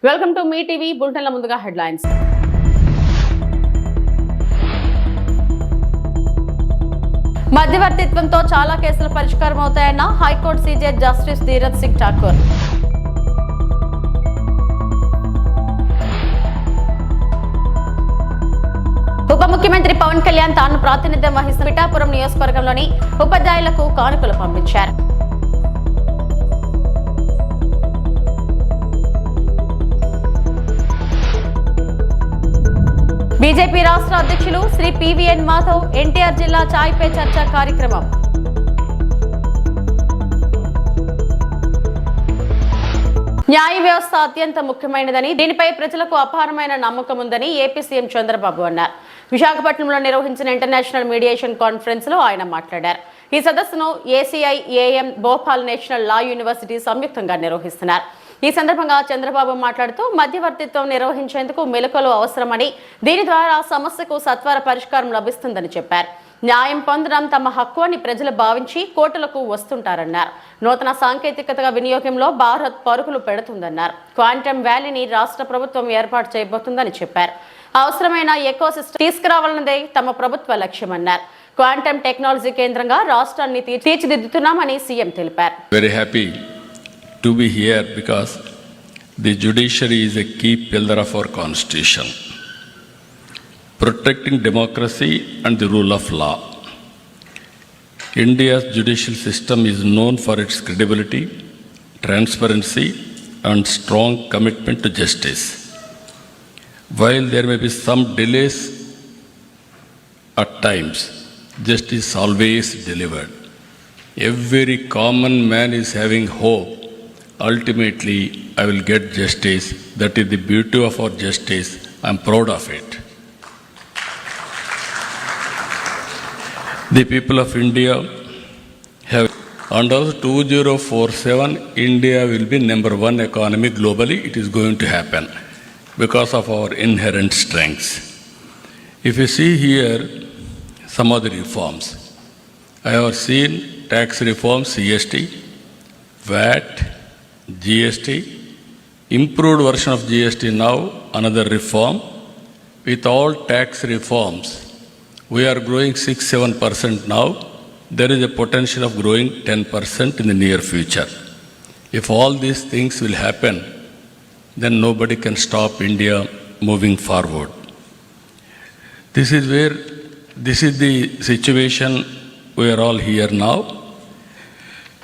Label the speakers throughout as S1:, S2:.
S1: Welcome to మీ TV బులెటిన్ల ముందుగా హెడ్లైన్స్. మధ్యవర్తిత్వంతో చాలా కేసులు పరిష్కారం అవుతాయన్న high court CJ justice Dheeraj Singh Thakur. ఉప ముఖ్యమంత్రి పవన్ కళ్యాణ్ తాను ప్రాతినిధ్యం వహిస్తున్న పిఠాపురం నియోజకవర్గంలోని ఉపాధ్యాయులకు కానుకలు పంపించారు. బీజేపీ రాష్ట్ర అధ్యక్షులు శ్రీ పివిఎన్ మాధవ్ ఎన్టీఆర్ జిల్లా చాయ్ పే చర్చ కార్యక్రమం. న్యాయ వ్యవస్థ అత్యంత ముఖ్యమైనదని, దీనిపై ప్రజలకు అపారమైన నమ్మకం ఉందని ఏపీ సీఎం చంద్రబాబు అన్నారు. విశాఖపట్నంలో నిర్వహించిన ఇంటర్నేషనల్ మీడియేషన్ కాన్ఫరెన్స్ లో ఆయన మాట్లాడారు. ఈ సదస్సును ఏసీఐఏఎం భోపాల్ నేషనల్ లా యూనివర్సిటీ సంయుక్తంగా నిర్వహిస్తున్నారు. ఈ సందర్భంగా చంద్రబాబు మాట్లాడుతూ మధ్యవర్తిత్వం నిర్వహించేందుకు మెలకువలు అవసరమని, దీని ద్వారా సమస్యకు సత్వర పరిష్కారం లభిస్తుందని చెప్పారు. న్యాయం పొందడం తమ హక్కు అని ప్రజలు భావించి కోర్టులకు వస్తుంటారన్నారు. నూతన సాంకేతికత వినియోగంలో భారత్ పరుగులు పెడుతుందన్నారు. క్వాంటమ్ వ్యాలీని రాష్ట్ర ప్రభుత్వం ఏర్పాటు చేయబోతుందని చెప్పారు. అవసరమైన ఎకోసిస్టమ్ తీసుకురావాలన్నదే తమ ప్రభుత్వ లక్ష్యమన్నారు. క్వాంటమ్ టెక్నాలజీ కేంద్రంగా రాష్ట్రాన్ని తీర్చిదిద్దుతున్నామని సీఎం తెలిపారు.
S2: Very happy to be here because the judiciary is a key pillar of our constitution, protecting democracy and the rule of law. India's judicial system is known for its credibility, transparency and strong commitment to justice. While there may be some delays at times, justice always delivered. Every common man is having hope. Ultimately, I will get justice. That is the beauty of our justice. I am proud of it. The people of India have, under 2047, India will be number one economy globally. It is going to happen because of our inherent strengths. If you see here some of the reforms, I have seen tax reforms, CST, VAT, GST, improved version of GST now, another reform. With all tax reforms, we are growing 6-7% now. There is a potential of growing 10% in the near future. If all these things will happen, then nobody can stop India moving forward. This is the situation we are all here now.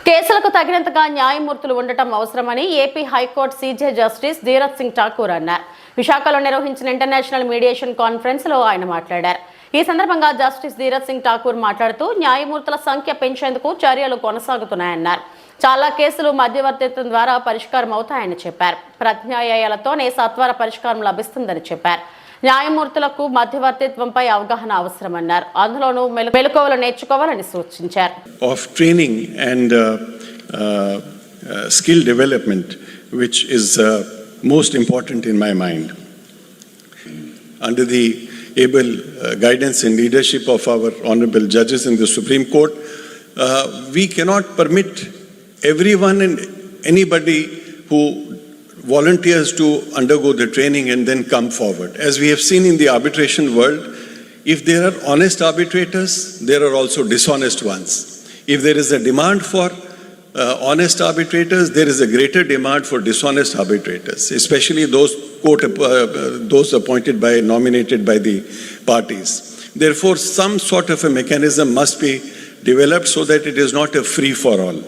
S1: కేసులకు తగినంతగా న్యాయమూర్తులు ఉండటం అవసరమని AP high court CJ justice Dheeraj Singh Thakur అన్నారు. విశాఖలో నిర్వహించిన international mediation conference లో ఆయన మాట్లాడారు. ఈ సందర్భంగా జస్టిస్ ధీరజ్ సింగ్ ఠాకూర్ మాట్లాడుతూ న్యాయమూర్తుల సంఖ్య పెంచేందుకు చర్యలు కొనసాగుతున్నాయన్నారు. చాలా కేసులు మధ్యవర్తిత్వం ద్వారా పరిష్కారం అవుతాయని చెప్పారు. ప్రత్యామ్నాయాలతోనే సత్వర పరిష్కారం లభిస్తుందని చెప్పారు. న్యాయమూర్తులకు మధ్యవర్తిత్వంపై అవగాహన అవసరమన్నారు. అందులోనూ మెలకువలు నేర్చుకోవాలని సూచించారు.
S3: Of training and skill development which is most important in my mind. Under the able guidance and leadership of our honorable judges in the Supreme Court, we cannot permit everyone and anybody who volunteers to undergo the training and then come forward. As we have seen in the arbitration world, if there are honest arbitrators, there are also dishonest ones. If there is a demand for honest arbitrators, there is a greater demand for dishonest arbitrators, especially those appointed by, nominated by the parties. Therefore, some sort of a mechanism must be developed so that it is not a free for all.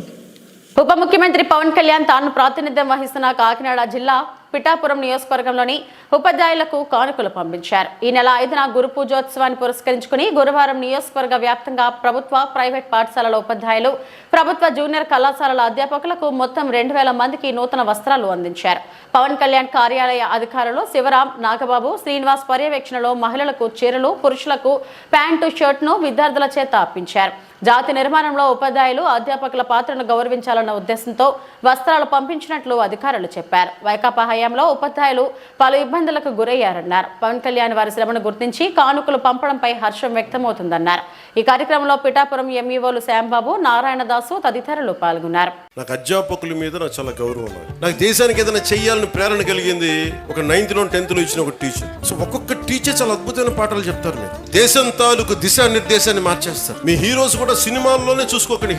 S1: ఉప ముఖ్యమంత్రి పవన్ కళ్యాణ్ తాను ప్రాతినిధ్యం వహిస్తున్న కాకినాడ జిల్లా పిఠాపురం నియోజకవర్గంలోని ఉపాధ్యాయులకు కానుకలు పంపించారు. ఈ నెల 5న గురు పూజోత్సవాన్ని పురస్కరించుకుని గురువారం నియోజకవర్గ వ్యాప్తంగా ప్రభుత్వ, ప్రైవేట్ పాఠశాలల ఉపాధ్యాయులు, ప్రభుత్వ జూనియర్ కళాశాలల అధ్యాపకులకు మొత్తం 2000 మందికి నూతన వస్త్రాలు అందించారు. పవన్ కళ్యాణ్ కార్యాలయ అధికారులు శివరాం, నాగబాబు, శ్రీనివాస్ పర్యవేక్షణలో మహిళలకు చీరలు, పురుషులకు ప్యాంటు, షర్ట్ను విద్యార్థుల చేత అప్పించారు. జాతి నిర్మాణంలో ఉపాధ్యాయులు, అధ్యాపకుల పాత్రను గౌరవించాలన్న ఉద్దేశంతో వస్త్రాలు పంపించినట్లు అధికారులు చెప్పారు. వైకాపా హయాంలో ఉపాధ్యాయులు పలు ఇబ్బందులకు గురయ్యారన్నారు. పవన్ కళ్యాణ్ వారి శ్రమను గుర్తించి కానుకలు పంపడంపై హర్షం వ్యక్తమవుతుందన్నారు. ఈ కార్యక్రమంలో పిఠాపురం ఎంఈఓలు శ్యాంబాబు, నారాయణదాసు తదితరులు పాల్గొన్నారు.
S4: నాకు అధ్యాపకుల మీద నాకు చాలా గౌరవం ఉన్నది. నాకు దేశానికి ఏదైనా చెయ్యాలని ప్రేరణ కలిగింది ఒక 9th లో 10th లో ఇచ్చిన ఒక టీచర్. సో ఒక్కొక్క టీచర్ చాలా అద్భుతమైన పాఠాలు చెప్తారు. మీరు దేశం తాలూకు దిశానిర్దేశాన్ని మార్చేస్తారు. మీ హీరోస్ కూడా సినిమాల్లోనే చూసుకోకండి.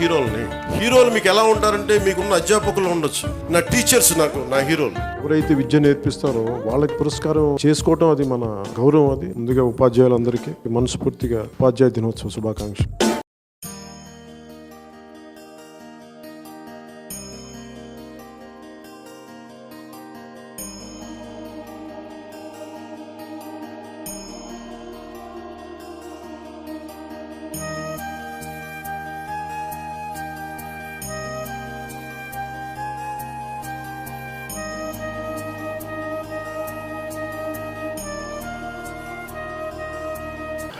S4: హీరోలు మీకు ఎలా ఉంటారంటే మీకున్న అధ్యాపకులు ఉండొచ్చు. నా టీచర్స్ నా హీరోలు. ఎవరైతే విద్య నేర్పిస్తారో వాళ్ళకి పురస్కారం చేసుకోవటం అది మన గౌరవం. అది ముందుగా ఉపాధ్యాయులందరికీ మనస్ఫూర్తిగా ఉపాధ్యాయ దినోత్సవ శుభాకాంక్షలు.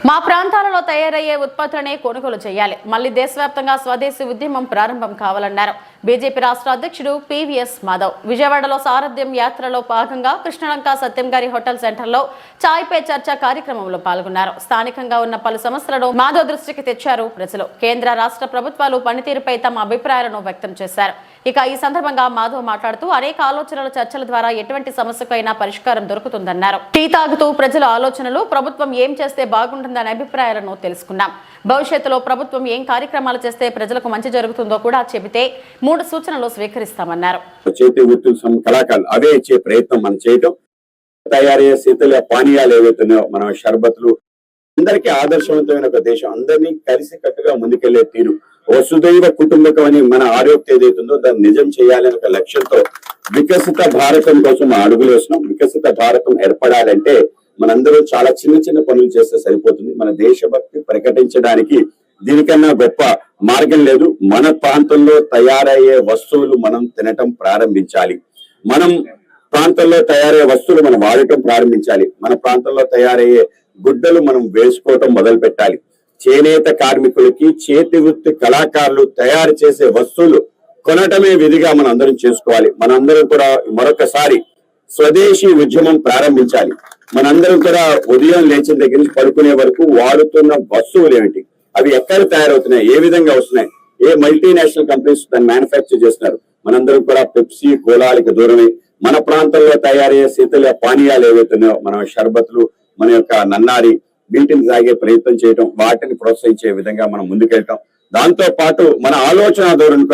S1: మా ప్రాంతాలలో తయారయ్యే ఉత్పత్తులనే కొనుగోలు చేయాలి. మళ్లీ దేశవ్యాప్తంగా స్వదేశీ ఉద్యమం ప్రారంభం కావాలన్నారు బీజేపీ రాష్ట్ర అధ్యక్షుడు పివిఎస్ మాధవ్. విజయవాడలో సారథ్యం యాత్రలో భాగంగా కృష్ణలంక సత్యం గారి హోటల్ సెంటర్లో చాయ్ పే చర్చ కార్యక్రమంలో పాల్గొన్నారు. స్థానికంగా ఉన్న పలు సమస్యలను మాధవ్ దృష్టికి తెచ్చారు ప్రజలు. కేంద్ర రాష్ట్ర ప్రభుత్వాలు పనితీరుపై తమ అభిప్రాయాలను వ్యక్తం చేశారు. ఇక ఈ సందర్భంగా మాధవ్ మాట్లాడుతూ అనేక ఆలోచనల చర్చల ద్వారా ఎటువంటి సమస్యకైనా పరిష్కారం దొరుకుతుందన్నారు. టీ తాగుతూ ప్రజల ఆలోచనలు, ప్రభుత్వం ఏం చేస్తే బాగుంటుందనే అభిప్రాయాలను తెలుసుకున్నాం. భవిష్యత్తులో ప్రభుత్వం ఏం కార్యక్రమాలు చేస్తే ప్రజలకు మంచి జరుగుతుందో కూడా చెబితే 3 సూచనలు స్వీకరిస్తామన్నారు.
S5: చేతి వృత్తులు కళాకారులు అవే ఇచ్చే ప్రయత్నం మనం చేయటం, తయారయ్యే శీతల పానీయాలు ఏవైతున్నాయో మన షర్బత్లు, అందరికీ ఆదర్శవంతమైన ఒక దేశం, అందరినీ కలిసి కట్టుగా ముందుకెళ్లే తీరు, వసుదైవ కుటుంబకం అని మన ఆరోగ్యం ఏదైతుందో దాన్ని నిజం చేయాలని ఒక లక్ష్యంతో వికసిత భారతం కోసం అడుగులు వేస్తున్నాం. వికసిత భారతం ఏర్పడాలంటే మనందరూ చాలా చిన్న చిన్న పనులు చేస్తే సరిపోతుంది. మన దేశభక్తి ప్రకటించడానికి దీనికన్నా గొప్ప మార్గం లేదు. మన ప్రాంతంలో తయారయ్యే వస్తువులు మనం తినటం ప్రారంభించాలి. మనం ప్రాంతంలో తయారయ్యే వస్తువులు మనం వాడటం ప్రారంభించాలి. మన ప్రాంతంలో తయారయ్యే గుడ్డలు మనం వేసుకోవటం మొదలు పెట్టాలి. చేనేత కార్మికులకి, చేతి వృత్తి కళాకారులు తయారు చేసే వస్తువులు కొనటమే విధిగా మనం అందరం చేసుకోవాలి. మనందరం కూడా మరొకసారి స్వదేశీ ఉద్యమం ప్రారంభించాలి. మనందరం కూడా ఉదయం లేచిన దగ్గర నుంచి పడుకునే వరకు వాడుతున్న వస్తువులు ఏమిటి, అవి ఎక్కడ తయారవుతున్నాయి, ఏ విధంగా వస్తున్నాయి, ఏ మల్టీనేషనల్ కంపెనీస్ దాన్ని మ్యానుఫ్యాక్చర్ చేస్తున్నారు. మనందరం కూడా పెప్సీ, కోలాలకి దూరమే మన ప్రాంతంలో తయారయ్యే శీతల పానీయాలు ఏవైతున్నాయో మన షర్బత్లు, మన యొక్క నన్నారి, వీటిని తాగే ప్రయత్నం చేయటం, వాటిని ప్రోత్సహించే విధంగా మనం ముందుకెళ్ళటం. దాంతో పాటు మన ఆలోచన ధోరణి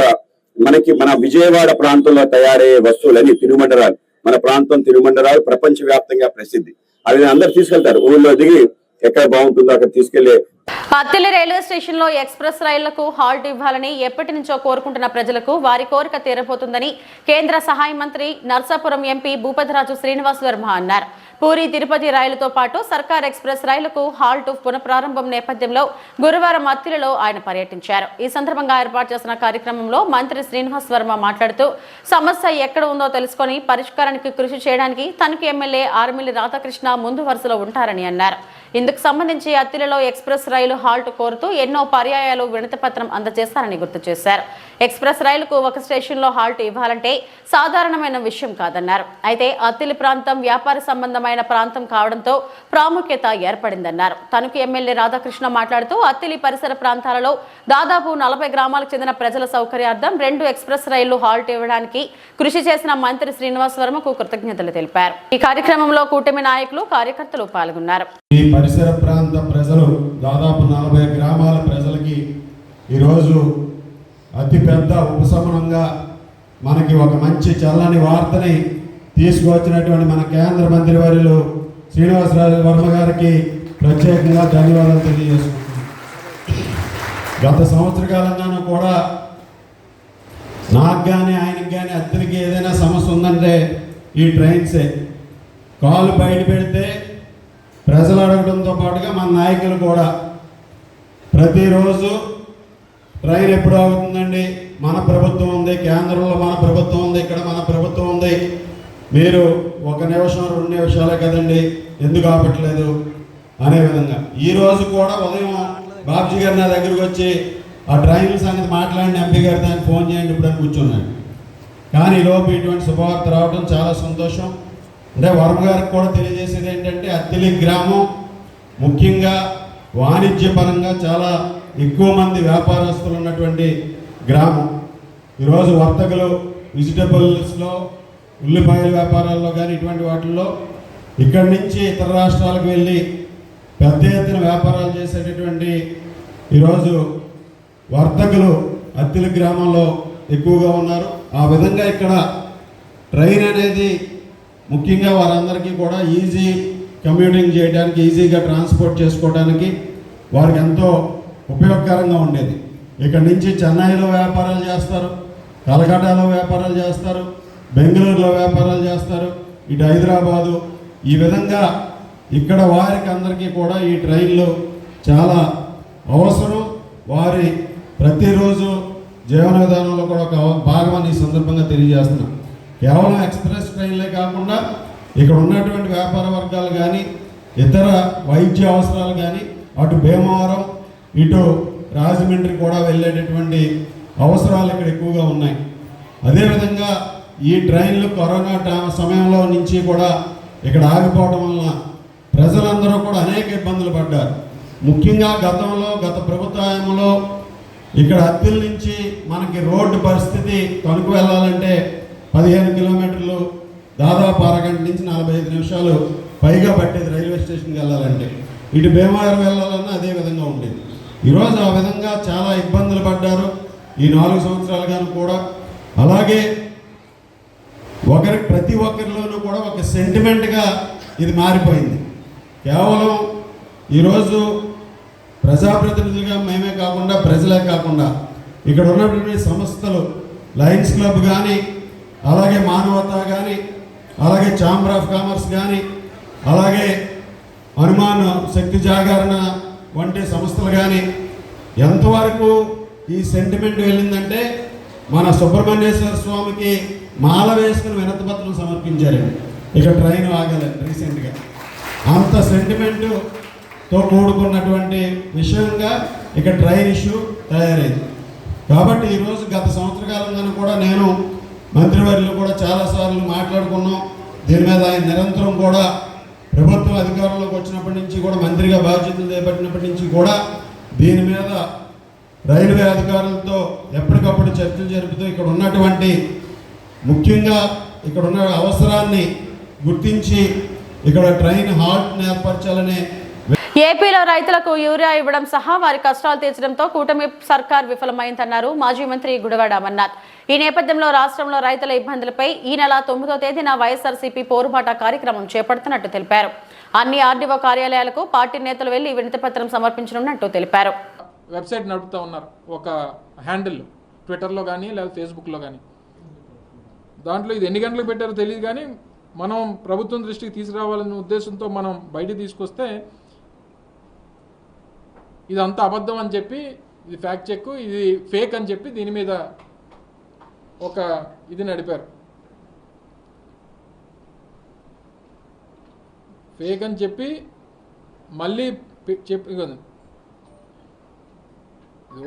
S5: మన విజయవాడ ప్రాంతంలో తయారయ్యే వస్తువులని తినుబండరాలు, మన ప్రాంతం తినుబండరాలు ప్రపంచ వ్యాప్తంగా ప్రసిద్ధి. అవి అందరు తీసుకెళ్తారు. ఊళ్ళో దిగి ఎక్కడ బాగుంటుందో అక్కడ తీసుకెళ్లే.
S1: అత్తిలి రైల్వే స్టేషన్ లో ఎక్స్ప్రెస్ రైళ్లకు హాల్ట్ ఇవ్వాలని ఎప్పటి నుంచో కోరుకుంటున్న ప్రజలకు వారి కోరిక తీరబోతుందని కేంద్ర సహాయ మంత్రి నర్సాపురం ఎంపీ భూపతిరాజు శ్రీనివాస్ వర్మ అన్నారు. పూరి తిరుపతి రైలుతో పాటు సర్కార్ ఎక్స్ప్రెస్ రైలుకు హాల్ట్ పునఃప్రారంభం నేపథ్యంలో గురువారం అత్తిలిలో ఆయన పర్యటించారు. ఈ సందర్భంగా ఏర్పాటు చేసిన కార్యక్రమంలో మంత్రి శ్రీనివాస్ వర్మ మాట్లాడుతూ సమస్య ఎక్కడ ఉందో తెలుసుకొని పరిష్కారానికి కృషి చేయడానికి తణుకు ఎమ్మెల్యే ఆర్మిల్లి రాధాకృష్ణ ముందు వరుసలో ఉంటారని అన్నారు. ఇందుకు సంబంధించి అత్తిలిలో ఎక్స్ప్రెస్ రైలు హాల్ట్ కోరుతూ ఎన్నో పర్యాయాలు వినతిపత్రం అందజేస్తారని గుర్తు చేశారు. ఎక్స్ప్రెస్ రైలుకు ఒక స్టేషన్లో హాల్ట్ ఇవ్వాలంటే సాధారణమైన విషయం కాదన్నారు. అయితే అత్తిలి ప్రాంతం వ్యాపార సంబంధమైన ప్రాంతం కావడంతో ప్రాముఖ్యత ఏర్పడిందన్నారు. తణుకు ఎమ్మెల్యే రాధాకృష్ణ మాట్లాడుతూ అత్తిలి పరిసర ప్రాంతాలలో దాదాపు 40 గ్రామాలకు చెందిన ప్రజల సౌకర్యార్థం 2 ఎక్స్ప్రెస్ రైళ్లు హాల్ట్ ఇవ్వడానికి కృషి చేసిన మంత్రి శ్రీనివాస్ వర్మకు కృతజ్ఞతలు తెలిపారు. ఈ కార్యక్రమంలో కూటమి నాయకులు, కార్యకర్తలు పాల్గొన్నారు.
S6: ఈ పరిసర ప్రాంత ప్రజలు దాదాపు 40 గ్రామాల ప్రజలకి ఈరోజు అతిపెద్ద ఉపశమనంగా మనకి ఒక మంచి చల్లని వార్తని తీసుకువచ్చినటువంటి మన కేంద్ర మంత్రి వర్యులు శ్రీనివాసరాజు వర్మ గారికి ప్రత్యేకంగా ధన్యవాదాలు తెలియజేసుకుంటున్నాను. గత సంవత్సర కాలంగానూ కూడా నాకు కానీ ఆయనకి కానీ అత్తిలికి ఏదైనా సమస్య ఉందంటే ఈ ట్రైన్సే. కాలు బయట పెడితే ప్రజలు అడగడంతో పాటుగా మన నాయకులు కూడా ప్రతిరోజు ట్రైన్ ఎప్పుడు అవుతుందండి, మన ప్రభుత్వం ఉంది, కేంద్రంలో మన ప్రభుత్వం ఉంది, ఇక్కడ మన ప్రభుత్వం ఉంది, మీరు 1 నిమిషం 2 నిమిషాలే కదండి ఎందుకు ఆపట్లేదు అనే విధంగా. ఈరోజు కూడా ఉదయం బాబ్జీ గారు నా దగ్గరకు వచ్చి ఆ ట్రైన్ల సంగతి మాట్లాడిన ఎంపీ గారు దానికి ఫోన్ చేయండి ఇప్పుడు అని కూర్చున్నాడు. కానీ ఈలోపు ఇటువంటి శుభవార్త రావడం చాలా సంతోషం. అంటే వర్మ గారికి కూడా తెలియజేసేది ఏంటంటే అత్తిలి గ్రామం ముఖ్యంగా వాణిజ్యపరంగా చాలా ఎక్కువ మంది వ్యాపారస్తులు ఉన్నటువంటి గ్రామం. ఈరోజు వర్తకులు వెజిటబుల్స్లో ఉల్లిపాయల వ్యాపారాల్లో కానీ ఇటువంటి వాటిల్లో ఇక్కడి నుంచి ఇతర రాష్ట్రాలకు వెళ్ళి పెద్ద ఎత్తున వ్యాపారాలు చేసేటటువంటి ఈరోజు వర్తకులు అత్తిలి గ్రామంలో ఎక్కువగా ఉన్నారు. ఆ విధంగా ఇక్కడ ట్రైన్ అనేది ముఖ్యంగా వారందరికీ కూడా ఈజీ కమ్యూటింగ్ చేయడానికి, ఈజీగా ట్రాన్స్పోర్ట్ చేసుకోవడానికి వారికి ఎంతో ఉపయోగకరంగా ఉండేది. ఇక్కడ నుంచి చెన్నైలో వ్యాపారాలు చేస్తారు, కలకట్టాలో వ్యాపారాలు చేస్తారు, బెంగళూరులో వ్యాపారాలు చేస్తారు, ఇటు హైదరాబాదు. ఈ విధంగా ఇక్కడ వారికి అందరికీ కూడా ఈ ట్రైన్లు చాలా అవసరం. వారి ప్రతిరోజు జీవన విధానంలో కూడా ఒక భాగమని ఈ సందర్భంగా తెలియజేస్తున్నాం. కేవలం ఎక్స్ప్రెస్ ట్రైన్లే కాకుండా ఇక్కడ ఉన్నటువంటి వ్యాపార వర్గాలు కానీ ఇతర వైద్య అవసరాలు కానీ అటు భీమవరం ఇటు రాజమండ్రి కూడా వెళ్ళేటటువంటి అవసరాలు ఇక్కడ ఎక్కువగా ఉన్నాయి. అదేవిధంగా ఈ ట్రైన్లు కరోనా సమయంలో నుంచి కూడా ఇక్కడ ఆగిపోవడం వలన ప్రజలందరూ కూడా అనేక ఇబ్బందులు పడ్డారు. ముఖ్యంగా గత ప్రభుత్వంలో ఇక్కడ అత్తిలి నుంచి మనకి రోడ్డు పరిస్థితి తణుకు వెళ్ళాలంటే 15 కిలోమీటర్లు, దాదాపు అరగంట నుంచి 45 నిమిషాలు పైగా పట్టేది రైల్వే స్టేషన్కి వెళ్ళాలంటే. ఇటు భీమవరం వెళ్ళాలన్నా అదే విధంగా ఉండేది. ఈరోజు ఆ విధంగా చాలా ఇబ్బందులు పడ్డారు ఈ 4 సంవత్సరాలుగాను కూడా. అలాగే ప్రతి ఒక్కరిలోనూ కూడా ఒక సెంటిమెంట్గా ఇది మారిపోయింది. కేవలం ఈరోజు ప్రజాప్రతినిధులుగా మేమే కాకుండా, ప్రజలే కాకుండా ఇక్కడ ఉన్నటువంటి సంస్థలు, లయన్స్ క్లబ్ కానీ, అలాగే మానవత కానీ, అలాగే ఛాంబర్ ఆఫ్ కామర్స్ కానీ, అలాగే హనుమాన్ శక్తి జాగరణ వంటి సంస్థలు కానీ ఎంతవరకు ఈ సెంటిమెంట్ వెళ్ళిందంటే మన సుబ్రహ్మణ్యేశ్వర స్వామికి మాల వేసుకుని వినతిపత్రం సమర్పించారండి. ఇక ట్రైన్ ఆగలేదు రీసెంట్గా. అంత సెంటిమెంటుతో కూడుకున్నటువంటి విషయంగా ఇక ట్రైన్ ఇష్యూ తయారైంది. కాబట్టి ఈరోజు గత సంవత్సర కాలంగానే కూడా నేను మంత్రివర్యులు కూడా చాలాసార్లు మాట్లాడుకున్నాం. దీని మీద ఆయన నిరంతరం కూడా ప్రభుత్వం అధికారంలోకి వచ్చినప్పటి నుంచి కూడా, మంత్రిగా బాధ్యతలు చేపట్టినప్పటి నుంచి కూడా దీని మీద రైల్వే అధికారులతో ఎప్పటికప్పుడు చర్చలు జరుపుతూ ఇక్కడ ఉన్నటువంటి ముఖ్యంగా ఇక్కడ ఉన్న అవసరాన్ని గుర్తించి ఇక్కడ ట్రైన్ హాల్ట్ని ఏర్పరచాలనే.
S1: ఏపీలో రైతులకు యూరియా ఇవ్వడం సహా వారి కష్టాలు తీర్చడంతో కూటమి సర్కార్ విఫలమైందన్నారు మాజీ మంత్రి గుడివాడ అమర్నాథ్. ఈ నేపథ్యంలో రాష్ట్రంలో రైతుల ఇబ్బందులపై ఈ నెల 9వ తేదీన వైఎస్ఆర్సీపీ పోరుబాట కార్యక్రమం చేపడుతున్నట్టు తెలిపారు. అన్ని ఆర్డీఓ కార్యాలయాలకు పార్టీ నేతలు వెళ్లి వినతిపత్రం సమర్పించనున్నట్టు తెలిపారు.
S7: వెబ్సైట్ నడుపుతూ ఉన్నారు, ఒక హ్యాండిల్ ట్విట్టర్లో కానీ లేదా ఫేస్బుక్లో కానీ. దాంట్లో ఇది ఎన్ని గంటలకు పెట్టారో తెలియదు, కానీ మనం ప్రభుత్వం దృష్టికి తీసుకురావాలనే ఉద్దేశంతో మనం బయటికి తీసుకొస్తే ఇది అంత అబద్ధం అని చెప్పి, ఇది ఫ్యాక్ట్ చెక్, ఇది ఫేక్ అని చెప్పి దీని మీద ఒక ఇది నడిపారు. ఫేక్ అని చెప్పి మళ్ళీ చెప్పి ఇది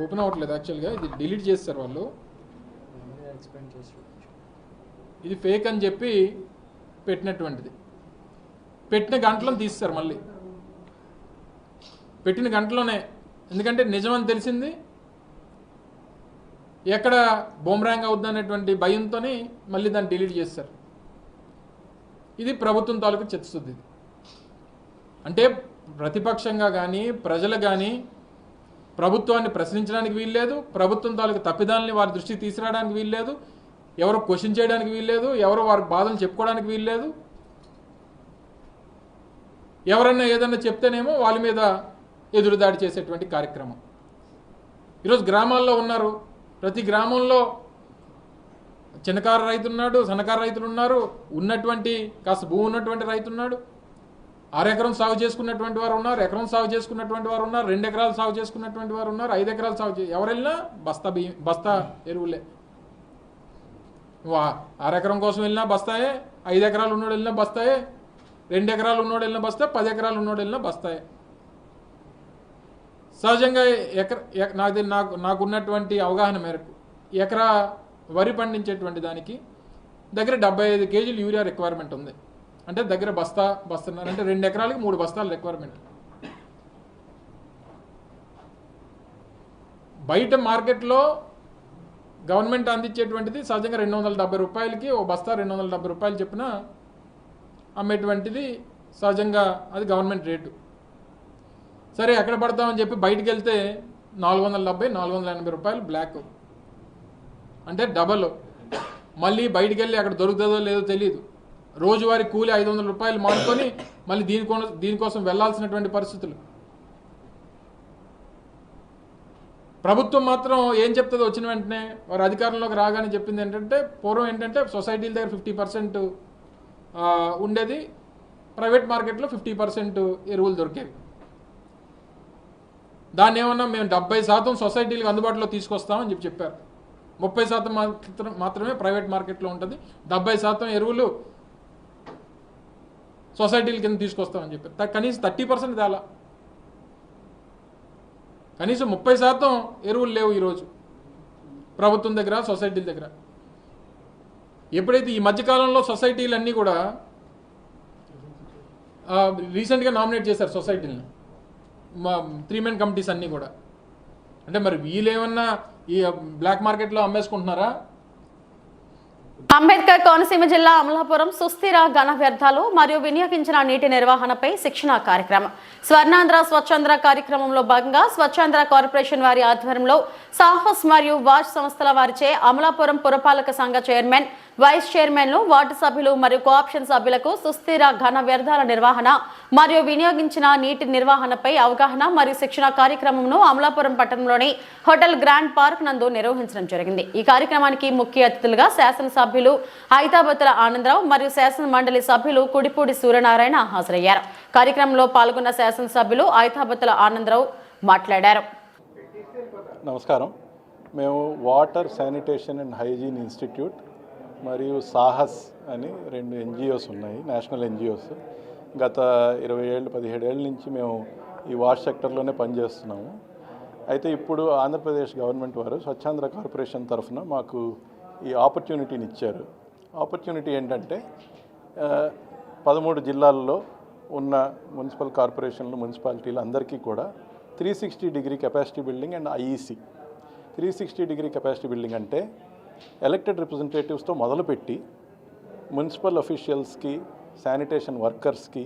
S7: ఓపెన్ అవ్వట్లేదు. యాక్చువల్గా ఇది డిలీట్ చేస్తారు వాళ్ళు. ఇది ఫేక్ అని చెప్పి పెట్టినటువంటిది. పెట్టిన గంటలో తీస్తారు మళ్ళీ, పెట్టిన గంటలోనే. ఎందుకంటే నిజమని తెలిసింది, ఎక్కడ బొమ్రాంగ్ అవుద్ది అనేటువంటి భయంతో మళ్ళీ దాన్ని డిలీట్ చేస్తారు. ఇది ప్రభుత్వం తాలూకు చిత్తశుద్ధి. అంటే ప్రతిపక్షంగా కానీ ప్రజలు కానీ ప్రభుత్వాన్ని ప్రశ్నించడానికి వీల్లేదు, ప్రభుత్వం తాలూకు తప్పిదాలని వారి దృష్టికి తీసుకురావడానికి వీల్లేదు, ఎవరు క్వశ్చన్ చేయడానికి వీల్లేదు, ఎవరు వారి బాధలు చెప్పుకోవడానికి వీల్లేదు. ఎవరన్నా ఏదన్నా చెప్తేనేమో వాళ్ళ మీద ఎదురుదాడి చేసేటువంటి కార్యక్రమం. ఈరోజు గ్రామాల్లో ఉన్నారు, ప్రతి గ్రామంలో చిన్నకారు రైతు ఉన్నాడు, సన్నకారు రైతులు ఉన్నారు, ఉన్నటువంటి కాస్త భూమి ఉన్నటువంటి రైతు ఉన్నాడు, 6 ఎకరం సాగు చేసుకున్నటువంటి వారు ఉన్నారు, ఎకరం సాగు చేసుకున్నటువంటి వారు ఉన్నారు, 2 ఎకరాలు సాగు చేసుకున్నటువంటి వారు ఉన్నారు, 5 ఎకరాలు సాగు ఎవరు వెళ్ళినా బస్తా ఎరువులే. 6 ఎకరం కోసం వెళ్ళినా బస్తాయే, 5 ఎకరాలు ఉన్నోడు వెళ్ళినా బస్తాయే, 2 ఎకరాలు ఉన్నోడు వెళ్ళినా బస్తా, 10 ఎకరాలు ఉన్నోడు వెళ్ళినా బస్తాయే. సహజంగా నాకున్నటువంటి అవగాహన మేరకు ఎకరా వరి పండించేటువంటి దానికి దగ్గర 75 కేజీలు యూరియా రిక్వైర్మెంట్ ఉంది. అంటే దగ్గర బస్తున్నారు అంటే 2 ఎకరాలకి 3 బస్తాలు రిక్వైర్మెంట్. బయట మార్కెట్లో గవర్నమెంట్ అందించేటువంటిది సహజంగా 270 రూపాయలకి ఓ బస్తా 270 రూపాయలు చెప్పిన అమ్మేటువంటిది సహజంగా అది గవర్నమెంట్ రేటు. సరే ఎక్కడ పడతామని చెప్పి బయటికి వెళ్తే 470, 480 రూపాయలు బ్లాక్, అంటే డబల్. మళ్ళీ బయటికి వెళ్ళి అక్కడ దొరుకుతుందో లేదో తెలియదు. రోజువారీ కూలి 500 రూపాయలు మానుకొని మళ్ళీ దీనికోసం వెళ్లాల్సినటువంటి పరిస్థితులు. ప్రభుత్వం మాత్రం ఏం చెప్తుందో వచ్చిన వెంటనే వారు అధికారంలోకి రాగానే చెప్పింది ఏంటంటే, పూర్వం ఏంటంటే సొసైటీల దగ్గర 50% ఉండేది, ప్రైవేట్ మార్కెట్లో 50% ఎరువులు దొరికేవి. దాన్ని ఏమన్నా మేము 70% సొసైటీలకు అందుబాటులో తీసుకొస్తామని చెప్పారు. 30% మాత్రమే ప్రైవేట్ మార్కెట్లో ఉంటుంది, 70% ఎరువులు సొసైటీల కింద తీసుకొస్తామని చెప్పారు. కనీసం 30% తేలా, కనీసం 30% ఎరువులు లేవు ఈరోజు ప్రభుత్వం దగ్గర, సొసైటీల దగ్గర. ఎప్పుడైతే ఈ మధ్యకాలంలో సొసైటీలన్నీ కూడా రీసెంట్గా నామినేట్ చేశారు సొసైటీలను, 3 మెన్ కమిటీస్ అన్నీ కూడా. అంటే మరి వీళ్ళేమన్నా ఈ బ్లాక్ మార్కెట్లో అమ్మేసుకుంటున్నారా?
S1: అంబేద్కర్ కోనసీమ జిల్లా అమలాపురం సుస్థిర ఘన వ్యర్థాలు మరియు వినియోగించిన నీటి నిర్వహణపై శిక్షణ కార్యక్రమం. స్వర్ణాంధ్ర స్వచ్ఛాంధ్ర కార్యక్రమంలో భాగంగా స్వచ్ఛాంధ్ర కార్పొరేషన్ వారి ఆధ్వర్యంలో సాహస్ మరియు వాచ్ సంస్థల వారిచే అమలాపురం పురపాలక సంఘ చైర్మన్, వైస్ చైర్మన్లు, వార్డు సభ్యులు మరియు కోఆప్షన్ సభ్యులకు సుస్థిర ఘన వ్యర్థాల నిర్వహణ మరియు వినియోగించిన నీటి నిర్వహణపై అవగాహన మరియు శిక్షణ కార్యక్రమంను అమలాపురం పట్టణంలోని హోటల్ గ్రాండ్ పార్క్ నందు నిర్వహించడం జరిగింది. ఈ కార్యక్రమానికి ముఖ్య అతిథులుగా శాసనసభ్యులు ఐతాబత్తుల ఆనందరావు మరియు శాసన మండలి సభ్యులు కుడిపూడి సూర్యనారాయణ హాజరయ్యారు. కార్యక్రమంలో పాల్గొన్న శాసనసభ్యులు ఐతాబత్తుల ఆనందరావు మాట్లాడారు.
S8: నమస్కారం. మేము water sanitation and hygiene institute మరియు సాహస్ అని 2 ఎన్జిఓస్ ఉన్నాయి, నేషనల్ ఎన్జిఓస్. గత 17 ఏళ్ళ నుంచి మేము ఈ వాష్ సెక్టర్లోనే పనిచేస్తున్నాము. అయితే ఇప్పుడు ఆంధ్రప్రదేశ్ గవర్నమెంట్ వారు స్వచ్ఛాంధ్ర కార్పొరేషన్ తరఫున మాకు ఈ ఆపర్చునిటీని ఇచ్చారు. ఆపర్చునిటీ ఏంటంటే 13 జిల్లాల్లో ఉన్న మున్సిపల్ కార్పొరేషన్లు, మున్సిపాలిటీలు అందరికీ కూడా 360 degree capacity building and IEC. 360 degree capacity building అంటే ఎలక్టెడ్ రిప్రజెంటేటివ్స్తో మొదలుపెట్టి మున్సిపల్ అఫీషియల్స్కి, శానిటేషన్ వర్కర్స్కి,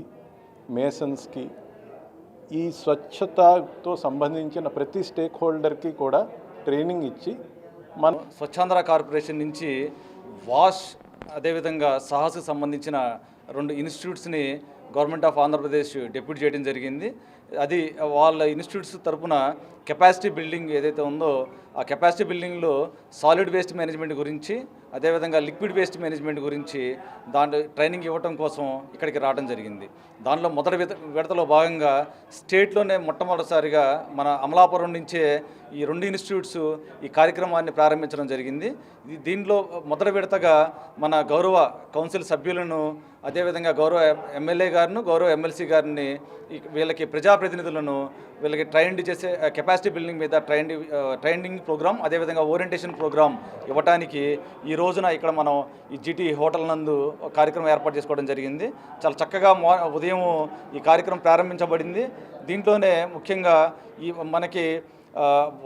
S8: మేసన్స్కి, ఈ స్వచ్ఛతతో సంబంధించిన ప్రతి స్టేక్ హోల్డర్కి కూడా ట్రైనింగ్ ఇచ్చి మన
S9: స్వచ్ఛాంధ్ర కార్పొరేషన్ నుంచి వాష్ అదేవిధంగా సాహస్కి సంబంధించిన 2 ఇన్స్టిట్యూట్స్ని గవర్నమెంట్ ఆఫ్ ఆంధ్రప్రదేశ్ డెప్యూట్ చేయడం జరిగింది. అది వాళ్ళ ఇన్స్టిట్యూట్స్ తరఫున కెపాసిటీ బిల్డింగ్ ఏదైతే ఉందో ఆ కెపాసిటీ బిల్డింగ్లో సాలిడ్ వేస్ట్ మేనేజ్మెంట్ గురించి, అదేవిధంగా లిక్విడ్ వేస్ట్ మేనేజ్మెంట్ గురించి దాంట్లో ట్రైనింగ్ ఇవ్వడం కోసం ఇక్కడికి రావడం జరిగింది. దానిలో మొదటి విడతలో భాగంగా స్టేట్లోనే మొట్టమొదటిసారిగా మన అమలాపురం నుంచే ఈ 2 ఇన్స్టిట్యూట్స్ ఈ కార్యక్రమాన్ని ప్రారంభించడం జరిగింది. దీనిలో మొదటి విడతగా మన గౌరవ కౌన్సిల్ సభ్యులను, అదేవిధంగా గౌరవ ఎమ్మెల్యే గారిని, గౌరవ ఎమ్మెల్సీ గారిని, వీళ్ళకి ప్రజాప్రతినిధులను వీళ్ళకి ట్రైనింగ్ చేసే కెపాసిటీ బిల్డింగ్ మీద ట్రైనింగ్ ప్రోగ్రామ్, అదేవిధంగా ఓరియంటేషన్ ప్రోగ్రామ్ ఇవ్వడానికి ఈ రోజున ఇక్కడ మనం ఈ జీటీ హోటల్ నందు కార్యక్రమం ఏర్పాటు చేసుకోవడం జరిగింది. చాలా చక్కగా ఉదయం ఈ కార్యక్రమం ప్రారంభించబడింది. దీంట్లోనే ముఖ్యంగా ఈ మనకి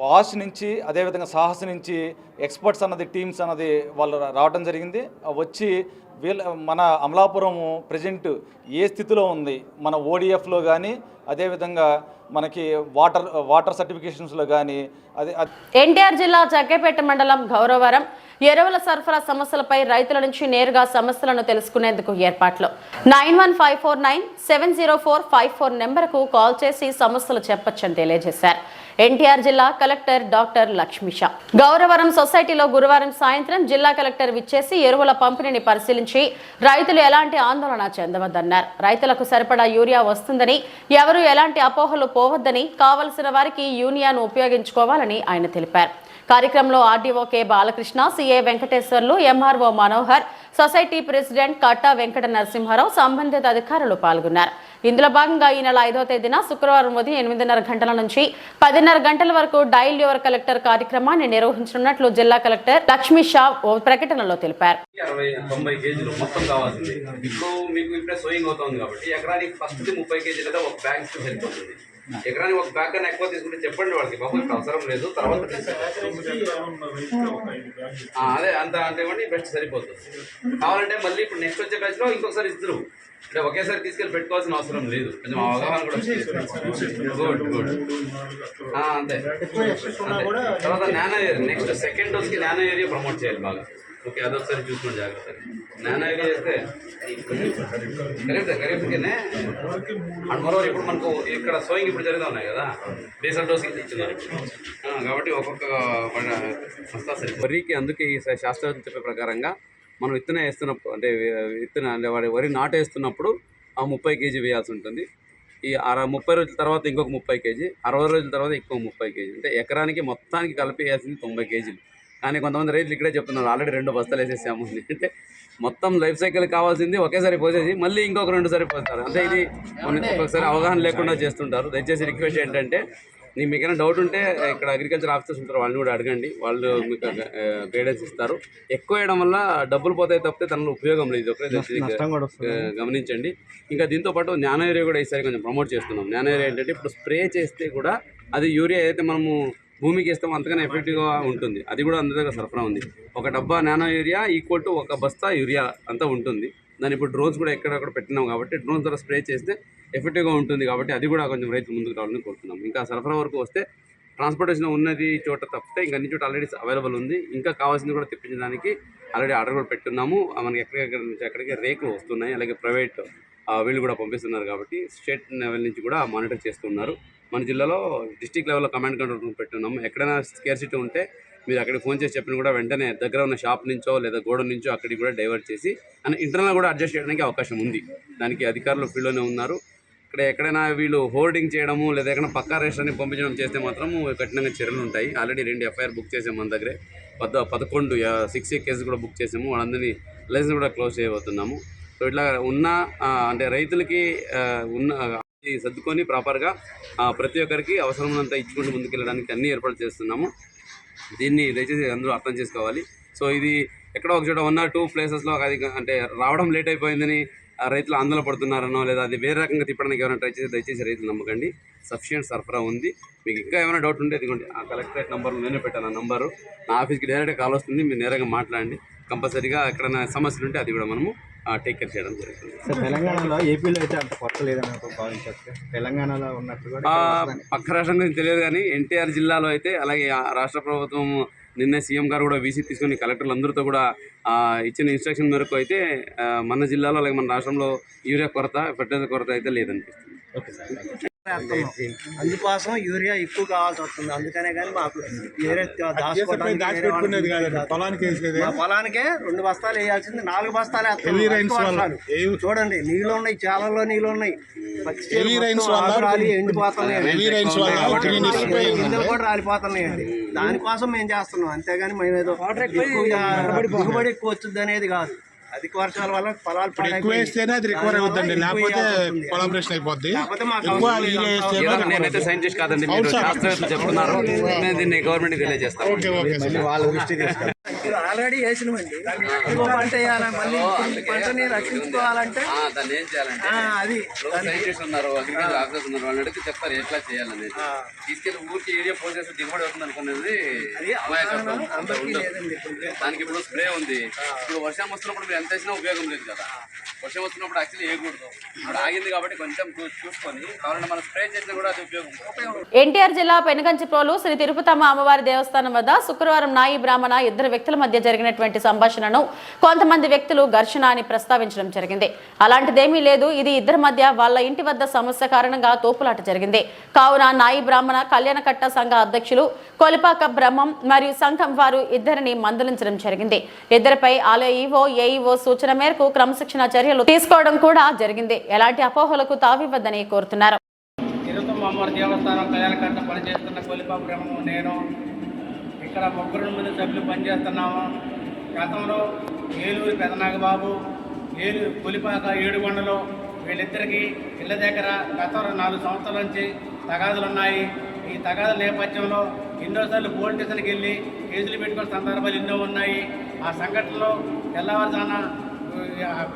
S9: వాష్ నుంచి, అదేవిధంగా సాహస్ నుంచి ఎక్స్పర్ట్స్ అన్నది, టీమ్స్ అన్నది వాళ్ళు రావడం జరిగింది. వచ్చి మన అమలాపురము ప్రజెంట్ ఏ స్థితిలో ఉంది, మన ఓడిఎఫ్లో కానీ, అదేవిధంగా మనకి వాటర్ సర్టిఫికేషన్స్లో కానీ,
S1: ఎన్టీఆర్ జిల్లా జగ్గైపేట మండలం గౌరవరం ఎరువుల సరఫరా సమస్యలపై రైతుల నుంచి నేరుగా సమస్యలను తెలుసుకునేందుకు ఏర్పాట్లు. 9154970454 నెంబర్కు కాల్ చేసి సమస్యలు చెప్పొచ్చని తెలియజేశారు. ఎన్టీఆర్ జిల్లా కలెక్టర్ డాక్టర్ లక్ష్మీషా గౌరవరం సొసైటీలో గురువారం సాయంత్రం జిల్లా కలెక్టర్ విచ్చేసి ఎరువుల పంపిణీని పరిశీలించి రైతులు ఎలాంటి ఆందోళన చెందవద్దన్నారు. రైతులకు సరిపడా యూరియా వస్తుందని, ఎవరు ఎలాంటి అపోహలు పోవద్దని, కావలసిన వారికి యూరియాను ఉపయోగించుకోవాలని ఆయన తెలిపారు. కార్యక్రమంలో RDO K Balakrishna, CA Venkateswarlu, MRO Manohar, society president Katta Venkata Narasimharao, సంబంధిత అధికారులు పాల్గొన్నారు. ఇందులో భాగంగా ఈ నెల 5వ తేదీన శుక్రవారం ఉదయం 8:30 గంటల నుంచి 10:30 గంటల వరకు డైల్ యువర్ కలెక్టర్ కార్యక్రమాన్ని నిర్వహించనున్నట్లు జిల్లా కలెక్టర్ లక్ష్మీ షా ఓ ప్రకటనలో తెలిపారు.
S10: 90 కేజీలు మొత్తం కావాల్సింది. ఇప్పుడు మీకు ఇప్పుడే సోయింగ్ అవుతుంది కాబట్టి ఎకరానికి ఫస్ట్ 30 కేజీలు ఒక బ్యాగ్ సరిపోతుంది. ఎకరానికి ఒక బ్యాగ్ కన్నా ఎక్కువ తీసుకుంటే చెప్పండి వాళ్ళకి, బాబు ఇప్పుడు అవసరం లేదు తర్వాత అదే అంత అంటే ఇవ్వండి, బెస్ట్ సరిపోతుంది. కావాలంటే మళ్ళీ ఇప్పుడు నెక్స్ట్ వచ్చే బ్యాచ్లో ఇంకొకసారి ఇద్దరు, అంటే ఒకేసారి తీసుకెళ్ళి పెట్టుకోవాల్సిన అవసరం లేదు, కొంచెం అవగాహన కూడా గుడ్ గుడ్ అంతే. తర్వాత నానో ఏరియా, నెక్స్ట్ సెకండ్ డోస్కి నానో ఏరియా ప్రమోట్ చేయాలి బాగా. ఓకే, అదొకసారి చూసుకోండి జాగ్రత్తగా. నానో ఏరియా చేస్తే కరెక్ట్గానే. అండ్ మరోవర్ ఇప్పుడు మనకు ఇక్కడ సోయింగ్ ఇప్పుడు జరుగుతూ ఉన్నాయి కదా, బేసల్ డోస్ ఇచ్చున్నారు కాబట్టి ఒక్కొక్క సంస్థ సరి వరికి. అందుకే ఈ శాస్త్రవేత్తలు చెప్పే ప్రకారంగా మనం విత్తనం వేస్తున్నప్పుడు, అంటే విత్తనం అంటే వరి నాటు వేస్తున్నప్పుడు 30 కేజీ వేయాల్సి ఉంటుంది. ఈ 30 రోజుల తర్వాత ఇంకొక 30 కేజీ, 60 రోజుల తర్వాత ఇంకొక 30 కేజీ, అంటే ఎకరానికి మొత్తానికి కలిపి వేయాల్సింది 90 కేజీలు. కానీ కొంతమంది రైతులు ఇక్కడే చెప్తున్నారు ఆల్రెడీ 2 బస్తాలు వేసేసాము అంటే మొత్తం లైఫ్ సైకిల్ కావాల్సింది ఒకేసారి పోసేసి మళ్ళీ ఇంకొక 2 సారి పోస్తారు. అంటే ఇది ఒక్కొక్కసారి అవగాహన లేకుండా చేస్తుంటారు. దయచేసి రిక్వెస్ట్ ఏంటంటే, మీకు ఏమైనా డౌట్ ఉంటే ఇక్కడ అగ్రికల్చర్ ఆఫీసర్స్ ఉంటారు, వాళ్ళని కూడా అడగండి, వాళ్ళు మీకు గైడెన్స్ ఇస్తారు. ఎక్కువ వేయడం వల్ల డబ్బులు పోతాయి తప్పితే తనలో ఉపయోగం లేదు, ఒకటే గమనించండి. ఇంకా దీంతోపాటు నానో ఏరియా కూడా ఈసారి కొంచెం ప్రమోట్ చేస్తున్నాం. నానో ఏరియా ఏంటంటే ఇప్పుడు స్ప్రే చేస్తే కూడా అది యూరియా ఏదైతే మనము భూమికి ఇస్తామో అంతకన్నా ఎఫెక్టివ్గా ఉంటుంది. అది కూడా అందరి దగ్గర సరఫరా ఉంది. ఒక డబ్బా నానో యూరియా ఈక్వల్ టు ఒక బస్తా యూరియా అంతా ఉంటుంది. దాన్ని ఇప్పుడు డ్రోన్స్ కూడా ఎక్కడెక్కడ పెట్టినాం కాబట్టి డ్రోన్స్ ద్వారా స్ప్రే చేస్తే ఎఫెక్టివ్గా ఉంటుంది. కాబట్టి అది కూడా కొంచెం రైతులు ముందుకు రావాలని కోరుతున్నాం. ఇంకా సరఫరా వరకు వస్తే ట్రాన్స్పోర్టేషన్ ఉన్నది చోట తప్పితే ఇంకా అన్ని చోట ఆల్రెడీ అవైలబుల్ ఉంది. ఇంకా కావాల్సింది కూడా తెప్పించడానికి ఆల్రెడీ ఆర్డర్ కూడా పెట్టున్నాము. మనకి ఎక్కడెక్కడ నుంచి అక్కడికి రేకులు వస్తున్నాయి, అలాగే ప్రైవేట్ వీళ్ళు కూడా పంపిస్తున్నారు. కాబట్టి స్టేట్ లెవెల్ నుంచి కూడా మానిటర్ చేస్తున్నారు. మన జిల్లాలో డిస్ట్రిక్ట్ లెవెల్లో కమాండ్ కంట్రోల్ రూమ్ పెట్టున్నాము. ఎక్కడైనా స్కేర్సిటీ ఉంటే మీరు అక్కడికి ఫోన్ చేసి చెప్పిన కూడా వెంటనే దగ్గర ఉన్న షాప్ నుంచో లేదా గోడౌన్ నుంచో అక్కడికి కూడా డైవర్ట్ చేసి అండ్ ఇంటర్నల్ కూడా అడ్జస్ట్ చేయడానికి అవకాశం ఉంది. దానికి అధికారులు ఫీల్డ్లోనే ఉన్నారు. ఇక్కడ ఎక్కడైనా వీళ్ళు హోర్డింగ్ చేయడము లేదా ఎక్కడైనా పక్కా రేషన్ని పంపించడం చేస్తే మాత్రం కఠినంగా చర్యలు ఉంటాయి. ఆల్రెడీ 2 ఎఫ్ఐఆర్ బుక్ చేసాము మన దగ్గరే. 11 6A కేసు కూడా బుక్ చేసాము. వాళ్ళందరినీ లైసెన్స్ కూడా క్లోజ్ చేయబోతున్నాము. సో ఇట్లా ఉన్న అంటే రైతులకి ఉన్న సర్దుకొని ప్రాపర్గా ప్రతి ఒక్కరికి అవసరమైనంత ఇచ్చుకుంటూ ముందుకెళ్ళడానికి అన్ని ఏర్పాటు చేస్తున్నాము. దీన్ని దయచేసి అందరూ అర్థం చేసుకోవాలి. సో ఇది ఎక్కడో ఒక చోట 1 or 2 ప్లేసెస్లో అది అంటే రావడం లేట్ అయిపోయిందని రైతులు ఆందోళన పడుతున్నారనో లేదా అది వేరే రకంగా తిప్పడానికి ఏమైనా ట్రై చేసి దయచేసి రైతులు నమ్మకండి. సఫిషియెంట్ సరఫరా ఉంది. మీకు ఇంకా ఏమైనా డౌట్ ఉంటే ఇదిగోండి ఆ కలెక్టరేట్ నెంబర్లు నేనే పెట్టాను. ఆ నెంబరు నా ఆఫీస్కి డైరెక్ట్గా కాల్ వస్తుంది. మీరు నేరుగా మాట్లాడండి. కంపల్సరీగా ఎక్కడైనా సమస్యలు ఉంటే అది కూడా మనము టేక్ కేర్ చేయడం జరుగుతుంది.
S11: తెలంగాణలో ఏపీలో అయితే అంత కొత్త లేదని భావించవచ్చు. తెలంగాణలో ఉన్నట్టు
S10: పక్క రాష్ట్రం గురించి తెలియదు కానీ ఎన్టీఆర్ జిల్లాలో అయితే అలాగే రాష్ట్ర ప్రభుత్వం నిన్న సీఎం గారు కూడా వీసీ తీసుకొని కలెక్టర్లు అందరితో కూడా ఇచ్చిన ఇన్స్ట్రక్షన్ మేరకు అయితే మన జిల్లాలో అలాగే మన రాష్ట్రంలో యూరియా కొరత, ఫెర్టిలైజర్ కొరత అయితే లేదనిపిస్తుంది.
S11: అందుకోసం యూరియా ఎక్కువ కావాల్సి వస్తుంది. అందుకనే కానీ మాకు వేరే పొలానికే 2 బస్తాలు వేయాల్సింది 4 బస్తాలు వేస్తాం. చూడండి నీళ్ళు ఉన్నాయి, చాలలో నీళ్ళు ఉన్నాయి, ఎండిపోతున్నాయి, కూడా రాలిపోతున్నాయండి. దానికోసం మేము చేస్తున్నాం. అంతేగాని మేమేదో దిగుబడి ఎక్కువ వచ్చింది అనేది కాదు. అధిక వర్షాల వల్ల పొలాలు
S10: నేనైతే సైంటిస్ట్ కాదండి, మీరు శాస్త్రవేత్తలు చెప్తున్నారు, నేను దీన్ని గవర్నమెంట్ తెలియజేస్తాను.
S11: ఆల్రెడీ వేసినవండి. ఇంకో పంట వేయాలి, మళ్ళీ పంటని రక్షించుకోవాలంటే
S10: దాన్ని ఏం చేయాలంటే
S11: అది
S10: సైంటిస్ట్ ఉన్నారు, అగ్రికల్చర్ ఆఫీసర్స్ ఉన్నారు, వాళ్ళని అడిగితే చెప్తారు ఎట్లా చేయాలనేది. తీసుకెళ్ళి ఊరికి ఏరియా పోసేస్తే దిగుబడి అవుతుంది అనుకునేది దానికి ఇప్పుడు స్ప్రే ఉంది. ఇప్పుడు వర్షం వస్తున్నప్పుడు మీరు ఎంత వేసినా ఉపయోగం లేదు కదా. వర్షం వస్తున్నప్పుడు యాక్చువల్లీ వేయకూడదు. ఇప్పుడు ఆగింది కాబట్టి కొంచెం చూసుకొని కావాలంటే మనం స్ప్రే చేసినా కూడా అది ఉపయోగం.
S1: ఎన్టీఆర్ జిల్లా పెనుగంచిప్రోలు శ్రీ తిరుపతమ్మ అమ్మవారి దేవస్థానం వద్ద శుక్రవారం నాయి బ్రాహ్మణ 2 వ్యక్తుల మధ్య జరిగినటువంటి సంభాషణను కొంతమంది వ్యక్తులు ఘర్షణ అని ప్రస్తావించడం జరిగింది. అలాంటిదేమీ లేదు. ఇది ఇద్దరి మధ్య వాళ్ళ ఇంటి వద్ద సమస్య కారణంగా తోపులాట జరిగింది. కావున నాయి బ్రాహ్మణ కళ్యాణకట్ట సంఘ అధ్యక్షులు కొలిపాక బ్రహ్మం మరియు సంఘం వారు ఇద్దరిని మందలించడం జరిగింది. ఇద్దరిపై ఆలయ ఈవో, ఏఈఓ సూచన మేరకు క్రమశిక్షణ చర్యలు తీసుకోవడం కూడా జరిగింది. ఎలాంటి అపోహలకు తావివ్వద్దని కోరుతున్నారు.
S12: తిరుపతమ్మ అమ్మవారి దేవస్థానం కళ్యాణకట్ట పనిచేస్తున్న కొలిపాక బ్రహ్మం నేను ఇక్కడ 3 సభ్యులు పనిచేస్తున్నాము. గతంలో ఏలూరు పెదనాగబాబు, కొలిపాక ఏడుగొండలో వీళ్ళిద్దరికీ ఇళ్ళ దగ్గర గతంలో 4 సంవత్సరాల నుంచి తగాదులు ఉన్నాయి. ఈ తగాదుల నేపథ్యంలో ఎన్నోసార్లు పోలీస్ స్టేషన్కి వెళ్ళి కేసులు పెట్టుకున్న సందర్భాలు ఎన్నో ఉన్నాయి. ఆ సంఘటనలో తెల్లవారుజాన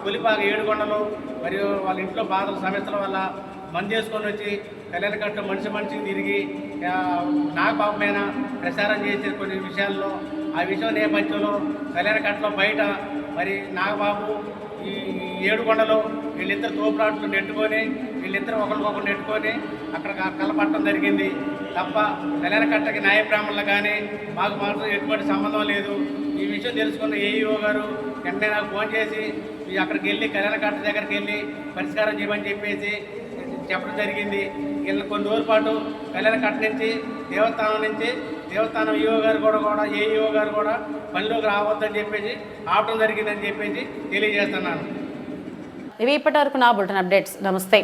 S12: కొలిపాక ఏడుగొండలో మరియు వాళ్ళ ఇంట్లో బాధల సమస్యల వల్ల మంది చేసుకొని వచ్చి కళ్యాణకట్ట మనిషికి తిరిగి నాగబాబు మీద ప్రచారం చేసే కొన్ని విషయాల్లో ఆ విషయం నేపథ్యంలో కళ్యాణకట్టలో బయట మరి నాగబాబు ఈ ఏడుకొండలో వీళ్ళిద్దరు తోపురాట్లు నెట్టుకొని వీళ్ళిద్దరు ఒకరికొకరు నెట్టుకొని అక్కడ కలపట్టడం జరిగింది తప్ప కళ్యాణకట్టకి న్యాయ బ్రాహ్మణులు కానీ మాకు మాత్రం ఎటువంటి సంబంధం లేదు. ఈ విషయం తెలుసుకున్న ఏఈఓ గారు వెంటనే నాకు ఫోన్ చేసి అక్కడికి వెళ్ళి కళ్యాణకట్ట దగ్గరికి వెళ్ళి పరిష్కారం చేయమని చెప్పేసి చెప్పడం జరిగింది. వీళ్ళ కొన్ని రోజుల పాటు కళ్యాణకట్ట నుంచి దేవస్థానం ఈఓ గారు కూడా ఏఈఓ గారు కూడా పనిలోకి రావద్దని చెప్పేసి ఆపడం జరిగిందని చెప్పేసి తెలియజేస్తున్నాను.
S1: ఇవి ఇప్పటివరకు నా బులెటిన్ అప్డేట్స్. నమస్తే.